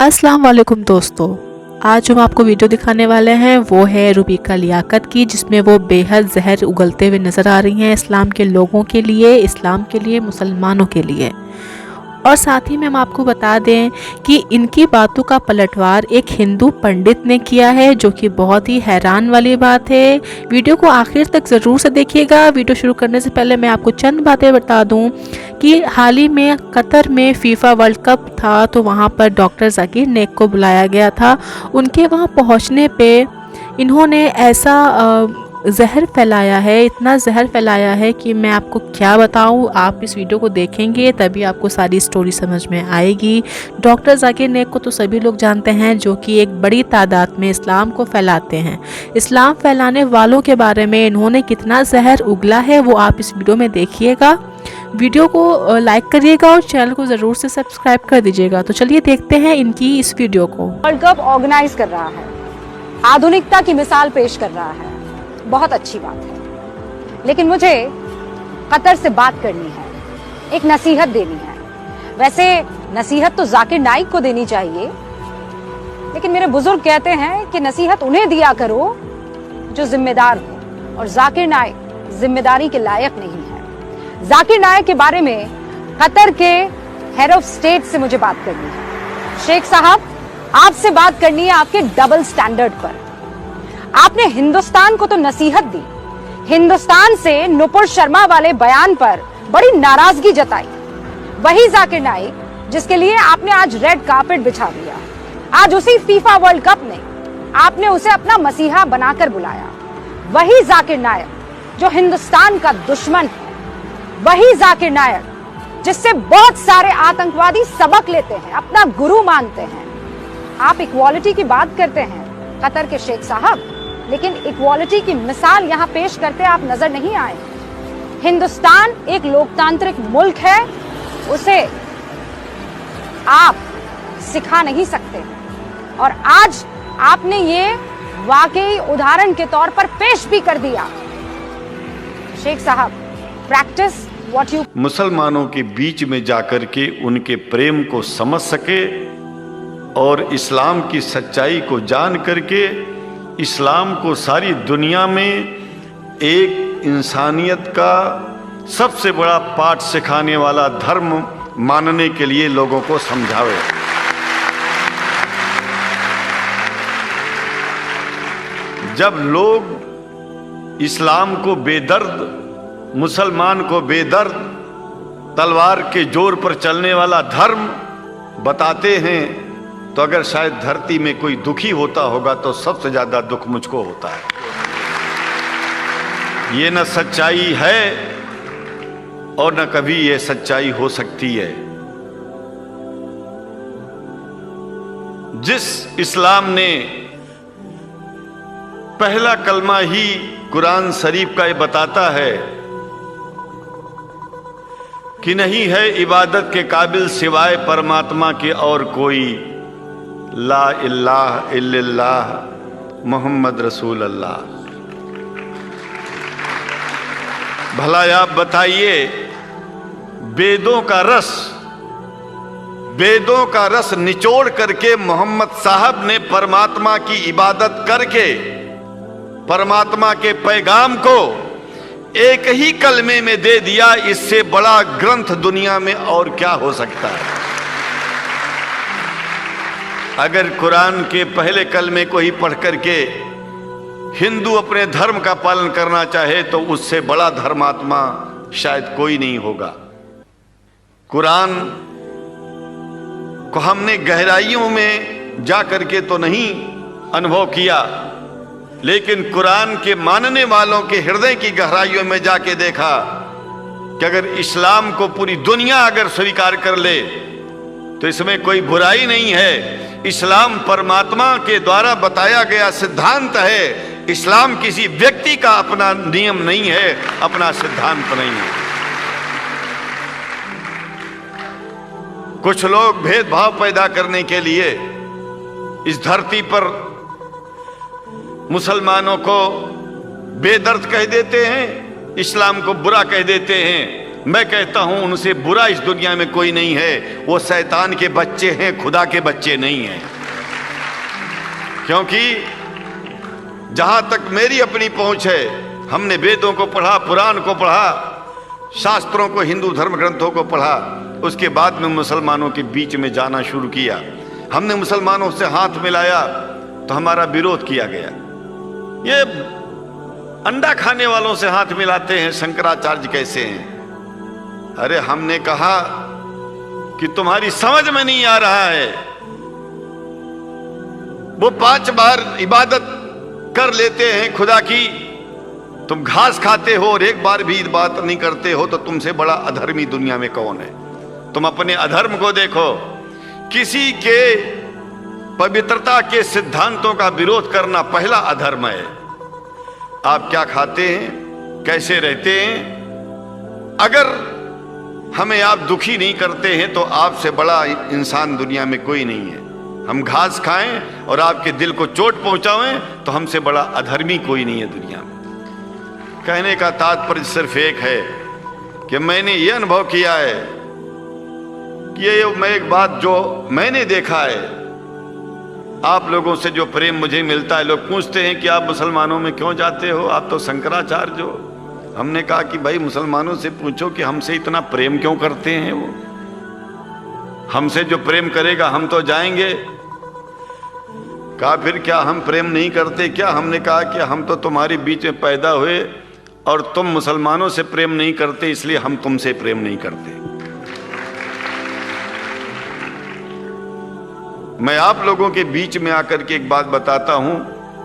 अस्सलाम वालेकुम दोस्तों, आज जो हम आपको वीडियो दिखाने वाले हैं वो है रूबिका लियाकत की, जिसमें वो बेहद जहर उगलते हुए नज़र आ रही हैं इस्लाम के लोगों के लिए, इस्लाम के लिए, मुसलमानों के लिए। और साथ ही में हम आपको बता दें कि इनकी बातों का पलटवार एक हिंदू पंडित ने किया है, जो कि बहुत ही हैरान वाली बात है। वीडियो को आखिर तक ज़रूर से देखिएगा। वीडियो शुरू करने से पहले मैं आपको चंद बातें बता दूं कि हाल ही में कतर में फीफा वर्ल्ड कप था, तो वहां पर डॉक्टर जाकिर नाइक को बुलाया गया था। उनके वहां पहुंचने पे इन्होंने ऐसा जहर फैलाया है, इतना जहर फैलाया है कि मैं आपको क्या बताऊं। आप इस वीडियो को देखेंगे तभी आपको सारी स्टोरी समझ में आएगी। डॉक्टर जाकिर नाइक को तो सभी लोग जानते हैं, जो कि एक बड़ी तादाद में इस्लाम को फैलाते हैं। इस्लाम फैलाने वालों के बारे में इन्होंने कितना जहर उगला है वो आप इस वीडियो में देखिएगा। वीडियो को लाइक करिएगा और चैनल को ज़रूर से सब्सक्राइब कर दीजिएगा। तो चलिए देखते हैं इनकी इस वीडियो को। वर्ल्ड कप ऑर्गेनाइज कर रहा है, आधुनिकता की मिसाल पेश कर रहा है, बहुत अच्छी बात है। लेकिन मुझे कतर से बात करनी है, एक नसीहत देनी है। वैसे नसीहत तो जाकिर नाइक को देनी चाहिए, लेकिन मेरे बुजुर्ग कहते हैं कि नसीहत उन्हें दिया करो जो जिम्मेदार हो, और जाकिर नाइक जिम्मेदारी के लायक नहीं है। जाकिर नाइक के बारे में कतर के हेड ऑफ स्टेट से मुझे बात करनी है। शेख साहब, आपसे बात करनी है आपके डबल स्टैंडर्ड पर। आपने हिंदुस्तान को तो नसीहत दी, हिंदुस्तान से नुपुर शर्मा वाले बयान पर बड़ी नाराजगी जताई। वही जाकिर नाइक जिसके लिए आपने आज रेड कार्पेट बिछा दिया, आज उसी फीफा वर्ल्ड कप ने आपने उसे अपना मसीहा बनाकर बुलाया। वही जाकिर नाइक जो हिंदुस्तान का दुश्मन है, वही जाकिर नाइक जिससे बहुत सारे आतंकवादी सबक लेते हैं, अपना गुरु मानते हैं। आप इक्वालिटी की बात करते हैं कतर के शेख साहब, लेकिन इक्वालिटी की मिसाल यहां पेश करते आप नजर नहीं आए। हिंदुस्तान एक लोकतांत्रिक मुल्क है, उसे आप सिखा नहीं सकते। और आज आपने ये वाकई उदाहरण के तौर पर पेश भी कर दिया। शेख साहब, प्रैक्टिस व्हाट यू। मुसलमानों के बीच में जाकर के उनके प्रेम को समझ सके और इस्लाम की सच्चाई को जान करके इस्लाम को सारी दुनिया में एक इंसानियत का सबसे बड़ा पाठ सिखाने वाला धर्म मानने के लिए लोगों को समझावे। जब लोग इस्लाम को बेदर्द, मुसलमान को बेदर्द, तलवार के जोर पर चलने वाला धर्म बताते हैं, तो अगर शायद धरती में कोई दुखी होता होगा तो सबसे ज्यादा दुख मुझको होता है। ये न सच्चाई है और न कभी ये सच्चाई हो सकती है। जिस इस्लाम ने पहला कलमा ही कुरान शरीफ का ये बताता है कि नहीं है इबादत के काबिल सिवाय परमात्मा के और कोई, ला इलाहा इल्लल्लाह मोहम्मद रसूल अल्लाह। भला आप बताइए, वेदों का रस निचोड़ करके मोहम्मद साहब ने परमात्मा की इबादत करके परमात्मा के पैगाम को एक ही कलमे में दे दिया। इससे बड़ा ग्रंथ दुनिया में और क्या हो सकता है। अगर कुरान के पहले कलमे को ही पढ़ करके हिंदू अपने धर्म का पालन करना चाहे तो उससे बड़ा धर्मात्मा शायद कोई नहीं होगा। कुरान को हमने गहराइयों में जा करके तो नहीं अनुभव किया, लेकिन कुरान के मानने वालों के हृदय की गहराइयों में जाके देखा कि अगर इस्लाम को पूरी दुनिया अगर स्वीकार कर ले तो इसमें कोई बुराई नहीं है। इस्लाम परमात्मा के द्वारा बताया गया सिद्धांत है। इस्लाम किसी व्यक्ति का अपना नियम नहीं है, अपना सिद्धांत नहीं है। कुछ लोग भेदभाव पैदा करने के लिए इस धरती पर मुसलमानों को बेदर्द कह देते हैं, इस्लाम को बुरा कह देते हैं, मैं कहता हूं उनसे बुरा इस दुनिया में कोई नहीं है। वो शैतान के बच्चे हैं, खुदा के बच्चे नहीं हैं। क्योंकि जहां तक मेरी अपनी पहुंच है, हमने वेदों को पढ़ा, पुराण को पढ़ा, शास्त्रों को, हिंदू धर्म ग्रंथों को पढ़ा, उसके बाद में मुसलमानों के बीच में जाना शुरू किया। हमने मुसलमानों से हाथ मिलाया तो हमारा विरोध किया गया। ये अंडा खाने वालों से हाथ मिलाते हैं, शंकराचार्य कैसे हैं? अरे हमने कहा कि तुम्हारी समझ में नहीं आ रहा है। वो 5 बार इबादत कर लेते हैं खुदा की, तुम घास खाते हो और एक बार भी इबादत नहीं करते हो, तो तुमसे बड़ा अधर्मी दुनिया में कौन है? तुम अपने अधर्म को देखो। किसी के पवित्रता के सिद्धांतों का विरोध करना पहला अधर्म है। आप क्या खाते हैं, कैसे रहते हैं, अगर हमें आप दुखी नहीं करते हैं तो आपसे बड़ा इंसान दुनिया में कोई नहीं है। हम घास खाएं और आपके दिल को चोट पहुंचाएं तो हमसे बड़ा अधर्मी कोई नहीं है दुनिया में। कहने का तात्पर्य सिर्फ एक है कि मैंने ये अनुभव किया है कि ये मैं एक बात जो मैंने देखा है, आप लोगों से जो प्रेम मुझे मिलता है, लोग पूछते हैं कि आप मुसलमानों में क्यों जाते हो, आप तो शंकराचार्य हो। हमने कहा कि भाई मुसलमानों से पूछो कि हमसे इतना प्रेम क्यों करते हैं। वो हमसे जो प्रेम करेगा हम तो जाएंगे। कहा फिर क्या हम प्रेम नहीं करते क्या? हमने कहा कि हम तो तुम्हारे बीच में पैदा हुए और तुम मुसलमानों से प्रेम नहीं करते, इसलिए हम तुमसे प्रेम नहीं करते। मैं आप लोगों के बीच में आकर के एक बात बताता हूं।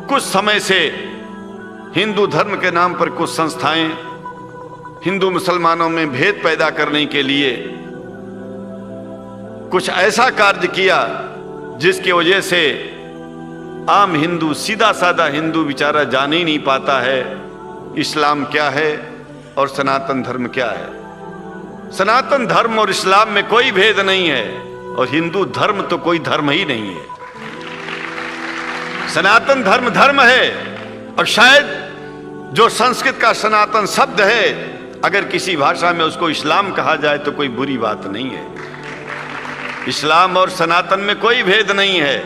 कुछ समय से हिंदू धर्म के नाम पर कुछ संस्थाएं हिंदू मुसलमानों में भेद पैदा करने के लिए कुछ ऐसा कार्य किया जिसकी वजह से आम हिंदू, सीधा साधा हिंदू बेचारा जान ही नहीं पाता है इस्लाम क्या है और सनातन धर्म क्या है। सनातन धर्म और इस्लाम में कोई भेद नहीं है और हिंदू धर्म तो कोई धर्म ही नहीं है। सनातन धर्म धर्म है और शायद जो संस्कृत का सनातन शब्द है, अगर किसी भाषा में उसको इस्लाम कहा जाए तो कोई बुरी बात नहीं है। इस्लाम और सनातन में कोई भेद नहीं है,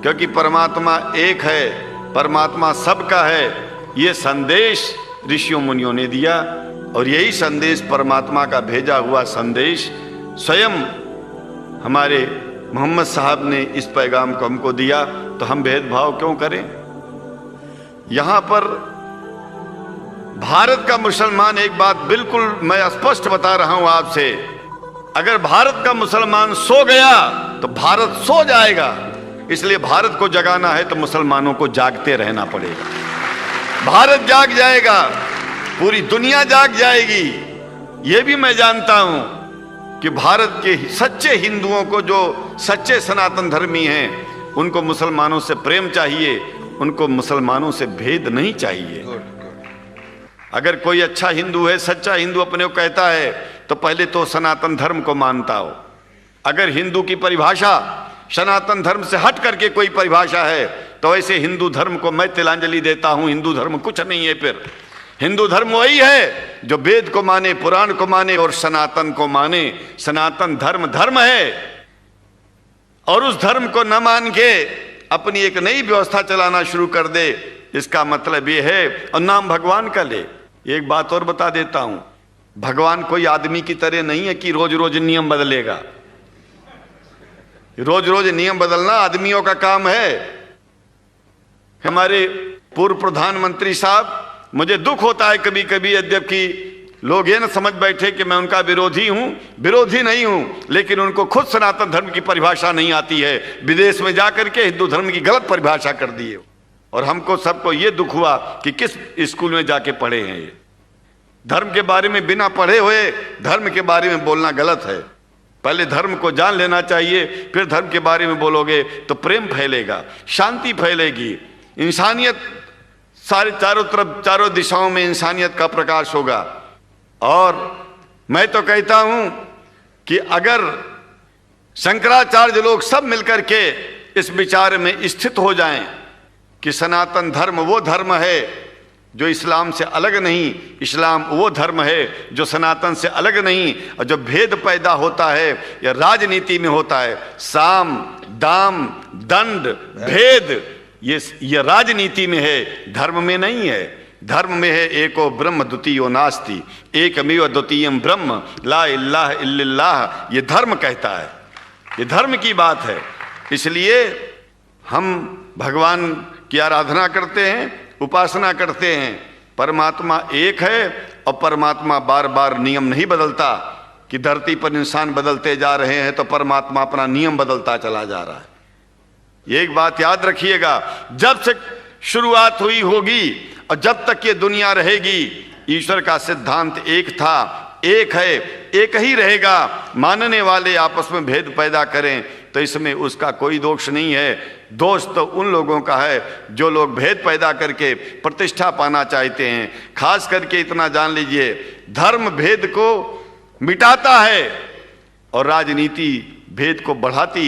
क्योंकि परमात्मा एक है, परमात्मा सबका है। ये संदेश ऋषियों मुनियों ने दिया और यही संदेश, परमात्मा का भेजा हुआ संदेश, स्वयं हमारे मोहम्मद साहब ने इस पैगाम को हमको दिया। तो हम भेदभाव क्यों करें? यहां पर भारत का मुसलमान, एक बात बिल्कुल मैं स्पष्ट बता रहा हूं आपसे, अगर भारत का मुसलमान सो गया तो भारत सो जाएगा। इसलिए भारत को जगाना है तो मुसलमानों को जागते रहना पड़ेगा। भारत जाग जाएगा, पूरी दुनिया जाग जाएगी। यह भी मैं जानता हूं कि भारत के सच्चे हिंदुओं को, जो सच्चे सनातन धर्मी हैं, उनको मुसलमानों से प्रेम चाहिए, उनको मुसलमानों से भेद नहीं चाहिए। अगर कोई अच्छा हिंदू है, सच्चा हिंदू अपने को कहता है, तो पहले तो सनातन धर्म को मानता हो। अगर हिंदू की परिभाषा सनातन धर्म से हट करके कोई परिभाषा है, तो ऐसे हिंदू धर्म को मैं तिलांजलि देता हूं। हिंदू धर्म कुछ नहीं है। फिर हिंदू धर्म वही है जो वेद को माने, पुराण को माने और सनातन को माने। सनातन धर्म धर्म है और उस धर्म को न मान के अपनी एक नई व्यवस्था चलाना शुरू कर दे, इसका मतलब ये है, और नाम भगवान का ले। एक बात और बता देता हूं, भगवान कोई आदमी की तरह नहीं है कि रोज रोज नियम बदलेगा। रोज रोज नियम बदलना आदमियों का काम है। हमारे पूर्व प्रधानमंत्री साहब, मुझे दुख होता है कभी कभी, यद्यपि लोग ये न समझ बैठे कि मैं उनका विरोधी हूं। विरोधी नहीं हूं, लेकिन उनको खुद सनातन धर्म की परिभाषा नहीं आती है। विदेश में जाकर के हिंदू धर्म की गलत परिभाषा कर दी है। और हमको सबको ये दुख हुआ कि किस स्कूल में जाके पढ़े हैं ये। धर्म के बारे में बिना पढ़े हुए धर्म के बारे में बोलना गलत है। पहले धर्म को जान लेना चाहिए, फिर धर्म के बारे में बोलोगे तो प्रेम फैलेगा, शांति फैलेगी, इंसानियत सारे चारों तरफ, चारों दिशाओं में इंसानियत का प्रकाश होगा। और मैं तो कहता हूं कि अगर शंकराचार्य लोग सब मिलकर के इस विचार में स्थित हो जाएं कि सनातन धर्म वो धर्म है जो इस्लाम से अलग नहीं। इस्लाम वो धर्म है जो सनातन से अलग नहीं। और जो भेद पैदा होता है या राजनीति में होता है, साम दाम दंड भेद, ये राजनीति में है, धर्म में नहीं है। धर्म में है एको ब्रह्म द्वितीयो नास्ति, एकमेव द्वितीयम ब्रह्म ला इलाहा इल्लल्लाह। ये धर्म कहता है, ये धर्म की बात है। इसलिए हम भगवान की आराधना करते हैं, उपासना करते हैं। परमात्मा एक है और परमात्मा बार बार नियम नहीं बदलता कि धरती पर इंसान बदलते जा रहे हैं तो परमात्मा अपना नियम बदलता चला जा रहा है। ये एक बात याद रखिएगा, जब से शुरुआत हुई होगी और जब तक ये दुनिया रहेगी, ईश्वर का सिद्धांत एक था, एक है, एक ही रहेगा। मानने वाले आपस में भेद पैदा करें तो इसमें उसका कोई दोष नहीं है। दोष तो उन लोगों का है जो लोग भेद पैदा करके प्रतिष्ठा पाना चाहते हैं। खास करके इतना जान लीजिए, धर्म भेद को मिटाता है और राजनीति भेद को बढ़ाती है।